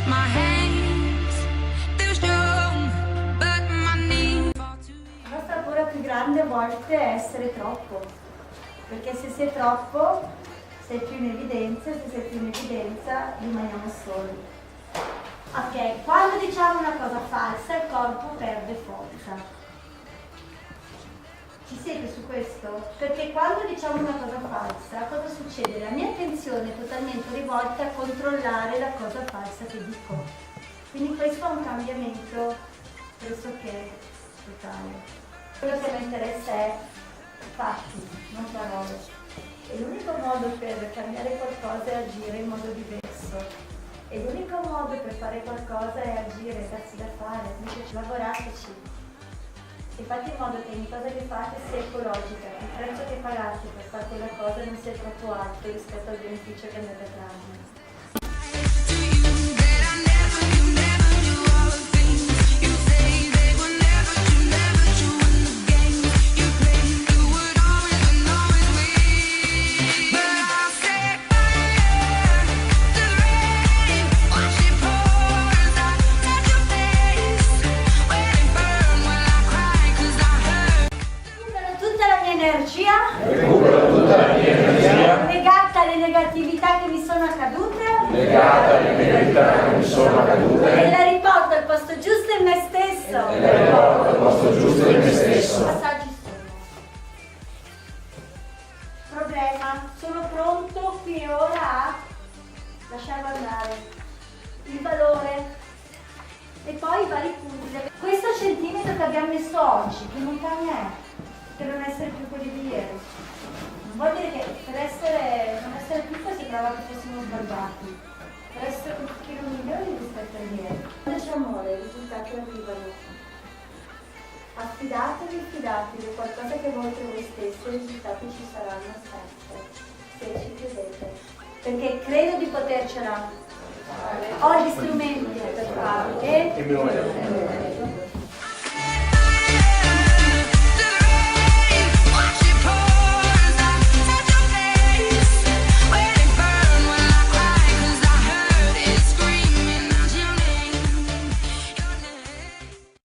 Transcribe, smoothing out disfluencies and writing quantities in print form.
La nostra paura più grande a volte è essere troppo, perché se sei troppo sei più in evidenza, se sei più in evidenza rimaniamo soli. Ok, quando diciamo una cosa falsa il corpo perde forza. Ci siete su questo? Perché quando diciamo una cosa falsa, cosa succede? La mia attenzione è totalmente rivolta a controllare la cosa falsa che dico. Quindi questo è un cambiamento pressoché totale. Quello che mi interessa è fatti, non parole. E l'unico modo per cambiare qualcosa è agire in modo diverso. E l'unico modo per fare qualcosa è agire, darsi da fare, quindi lavorateci. E fate in modo che ogni cosa che fate sia ecologica, che il prezzo che pagate per fare quella cosa non sia troppo alto rispetto al beneficio che andate a trarne. Recupero tutta la mia energia legata alle negatività che mi sono accadute e la riporto al posto giusto in me stesso. Passaggi sono. Problema, sono pronto qui e ora a lasciarlo andare. Il valore e poi i vari punti. Questo centimetro che abbiamo messo oggi, che montagna è? Per non essere più quelli di ieri. Non vuol dire che per non essere più si sembrava che fossimo sbagliati, per essere un pochino migliori rispetto a ieri. Quando c'è amore, i risultati arrivano. Fidatevi, è qualcosa che volete voi stessi, i risultati ci saranno sempre, se ci credete. Perché credo di potercela. Ho gli strumenti per farlo.